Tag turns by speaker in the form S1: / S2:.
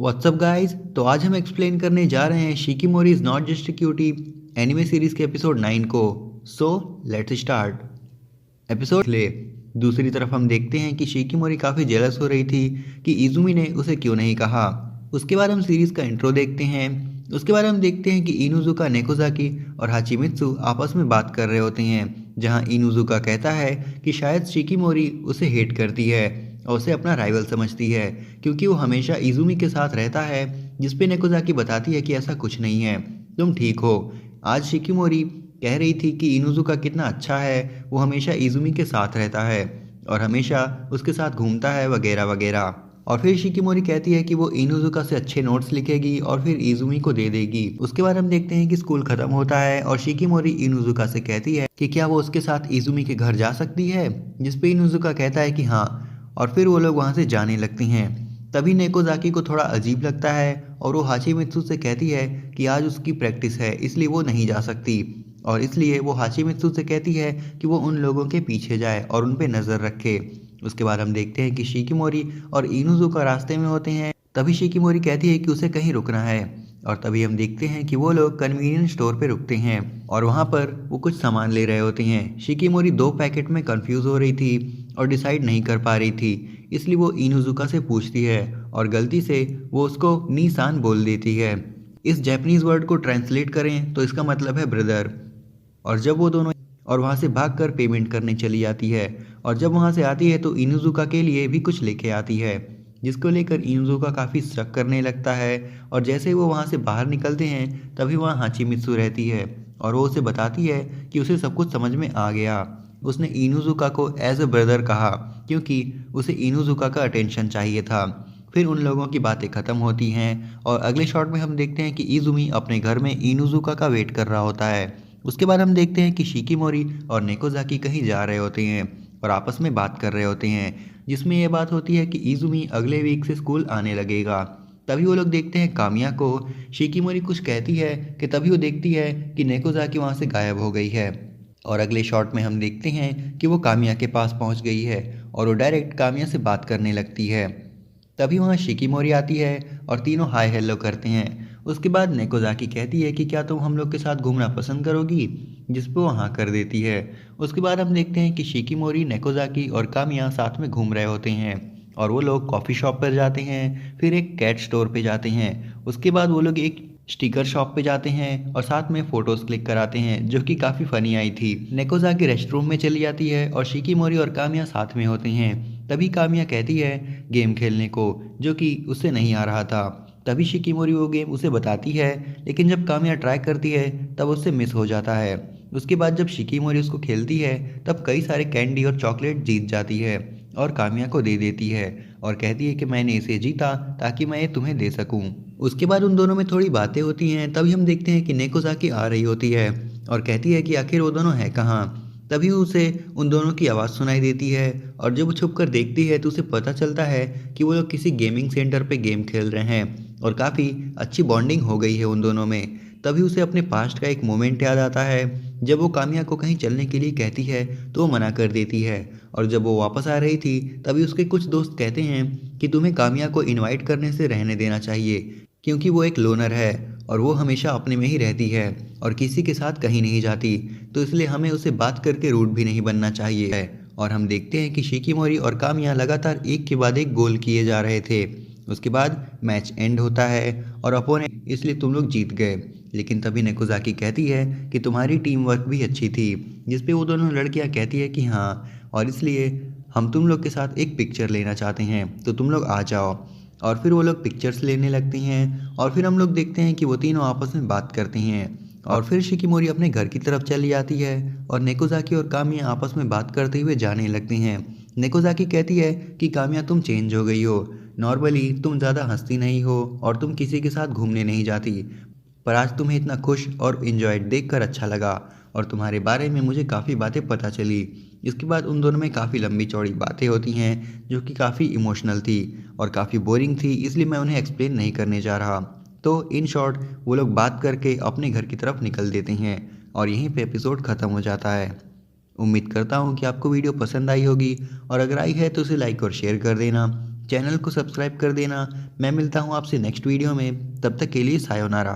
S1: WhatsApp guys, तो आज हम एक्सप्लेन करने जा रहे हैं Shikimori is not just a cutie anime series के एपिसोड 9 को। सो लेट्स स्टार्ट एपिसोड ले। दूसरी तरफ हम देखते हैं कि शिकीमोरी काफ़ी जेलस हो रही थी कि इजुमी ने उसे क्यों नहीं कहा। उसके बाद हम सीरीज का इंट्रो देखते हैं। उसके बाद हम देखते हैं कि इनुजुका, नेकोजाकी और हाचिमित्सु आपस में बात कर रहे होते हैं, जहां इनुजुका कहता है कि शायद शिकीमोरी उसे हेट करती है और उसे अपना राइवल समझती है क्योंकि वो हमेशा इजुमी के साथ रहता है, जिस पे नेकोजाकी बताती है कि ऐसा कुछ नहीं है, तुम ठीक हो। आज शिकीमोरी कह रही थी कि इनुजुका कितना अच्छा है, वो हमेशा इजुमी के साथ रहता है और हमेशा उसके साथ घूमता है वगैरह वगैरह। और फिर शिकीमोरी कहती है कि वो इनुजुका से अच्छे नोट्स लिखेगी और फिर इजुमी को दे देगी। उसके बाद हम देखते हैं कि स्कूल खत्म होता है और शिकीमोरी इनुजुका से कहती है कि क्या वो उसके साथ इजुमी के घर जा सकती है, जिसपे इनुजुका कहता है कि हाँ, और फिर वो लोग वहाँ से जाने लगती हैं। तभी नेकोजाकी को थोड़ा अजीब लगता है और वो हाचिमित्सु से कहती है कि आज उसकी प्रैक्टिस है इसलिए वो नहीं जा सकती, और इसलिए वो हाचिमित्सु से कहती है कि वो उन लोगों के पीछे जाए और उन पे नज़र रखे। उसके बाद हम देखते हैं कि शिकीमोरी और इनुजुका रास्ते में होते हैं। तभी शिकीमोरी कहती है कि उसे कहीं रुकना है, और तभी हम देखते हैं कि वो लोग कन्वीनियंस स्टोर पे रुकते हैं और वहाँ पर वो कुछ सामान ले रहे होते हैं। शिकीमोरी दो पैकेट में कंफ्यूज हो रही थी और डिसाइड नहीं कर पा रही थी, इसलिए वो इनुजुका से पूछती है और गलती से वो उसको नीसान बोल देती है। इस जैपनीज वर्ड को ट्रांसलेट करें तो इसका मतलब है ब्रदर। और जब वो दोनों और वहाँ से भागकर पेमेंट करने चली जाती है, और जब वहाँ से आती है तो इनुजुका के लिए भी कुछ लेके आती है, जिसको लेकर इनुजुका काफ़ी शक करने लगता है। और जैसे ही वो वहाँ से बाहर निकलते हैं तभी वहाँ हाचिमित्सु रहती है और वो उसे बताती है कि उसे सब कुछ समझ में आ गया। उसने इनुजुका को एज अ ब्रदर कहा क्योंकि उसे इनुजुका का अटेंशन चाहिए था। फिर उन लोगों की बातें ख़त्म होती हैं और अगले शॉट में हम देखते हैं कि इजुमी अपने घर में इनुजुका का वेट कर रहा होता है। उसके बाद हम देखते हैं कि शिकीमोरी और नेकोजाकी कहीं जा रहे होते हैं और आपस में बात कर रहे होते हैं, जिसमें यह बात होती है कि इजुमी अगले वीक से स्कूल आने लगेगा। तभी वो लोग देखते हैं कामिया को। शिकीमोरी कुछ कहती है कि तभी वो देखती है कि नेकोजाकी वहाँ से गायब हो गई है, और अगले शॉट में हम देखते हैं कि वो कामिया के पास पहुँच गई है और वो डायरेक्ट कामिया से बात करने लगती है। तभी वहाँ शिकीमोरी आती है और तीनों हाय हेलो करते हैं। उसके बाद नेकोजाकी कहती है कि क्या तुम हम लोग के साथ घूमना पसंद करोगी, जिस पे वो हाँ कर देती है। उसके बाद हम देखते हैं कि शिकीमोरी, नेकोजाकी और कामिया साथ में घूम रहे होते हैं और वो लोग कॉफ़ी शॉप पर जाते हैं, फिर एक कैट स्टोर पे जाते हैं। उसके बाद वो लोग एक स्टिकर शॉप पे जाते हैं और साथ में फ़ोटोज़ क्लिक कराते हैं, जो कि काफ़ी फ़नी आई थी। नेकोजाकी रेस्टरूम में चली जाती है और शिकीमोरी और कामिया साथ में होते हैं। तभी कामिया कहती है गेम खेलने को, जो कि उसे नहीं आ रहा था। तभी शिकीमोरी वो गेम उसे बताती है, लेकिन जब कामिया ट्राई करती है तब उससे मिस हो जाता है। उसके बाद जब शिकीमोरी उसको खेलती है तब कई सारे कैंडी और चॉकलेट जीत जाती है और कामिया को दे देती है और कहती है कि मैंने इसे जीता ताकि मैं ये तुम्हें दे सकूं। उसके बाद उन दोनों में थोड़ी बातें होती हैं। तभी हम देखते हैं कि नेकोजाकी आ रही होती है और कहती है कि आखिर वो दोनों हैं कहाँ। तभी उसे उन दोनों की आवाज़ सुनाई देती है और जब वो छुप कर देखती है तो उसे पता चलता है कि वो लोग किसी गेमिंग सेंटर पे गेम खेल रहे हैं और काफ़ी अच्छी बॉन्डिंग हो गई है उन दोनों में। तभी उसे अपने पास्ट का एक मोमेंट याद आता है। जब वो कामिया को कहीं चलने के लिए कहती है तो वो मना कर देती है, और जब वो वापस आ रही थी तभी उसके कुछ दोस्त कहते हैं कि तुम्हें कामिया को इनवाइट करने से रहने देना चाहिए, क्योंकि वो एक लोनर है और वो हमेशा अपने में ही रहती है और किसी के साथ कहीं नहीं जाती, तो इसलिए हमें उसे बात करके रूड भी नहीं बनना चाहिए है। और हम देखते हैं कि शिकीमोरी और कामिया लगातार एक के बाद एक गोल किए जा रहे थे। उसके बाद मैच एंड होता है और अपोनेंट, इसलिए तुम लोग जीत गए। लेकिन तभी नेकोजाकी कहती है कि तुम्हारी टीम वर्क भी अच्छी थी, जिस पे वो दोनों लड़कियां कहती है कि हाँ, और इसलिए हम तुम लोग के साथ एक पिक्चर लेना चाहते हैं, तो तुम लोग आ जाओ। और फिर वो लोग पिक्चर्स लेने लगती हैं और फिर हम लोग देखते हैं कि वो तीनों आपस में बात करती हैं। और फिर शिकीमोरी अपने घर की तरफ चली जाती है और नेकोजाकी और कामिया आपस में बात करते हुए जाने लगती हैं। नेकोजाकी कहती है कि कामिया, तुम चेंज हो गई हो। नॉर्मली तुम ज़्यादा हंसती नहीं हो और तुम किसी के साथ घूमने नहीं जाती, पर आज तुम्हें इतना खुश और इन्जॉयड देखकर अच्छा लगा और तुम्हारे बारे में मुझे काफ़ी बातें पता चली। इसके बाद उन दोनों में काफ़ी लंबी चौड़ी बातें होती हैं जो कि काफ़ी इमोशनल थी और काफ़ी बोरिंग थी, इसलिए मैं उन्हें एक्सप्लेन नहीं करने जा रहा। तो इन शॉर्ट वो लोग बात करके अपने घर की तरफ निकल देते हैं और यहीं पे एपिसोड ख़त्म हो जाता है। उम्मीद करता हूँ कि आपको वीडियो पसंद आई होगी, और अगर आई है तो उसे लाइक और शेयर कर देना। चैनल को सब्सक्राइब कर देना। मैं मिलता हूँ आपसे नेक्स्ट वीडियो में, तब तक के लिए सायोनारा।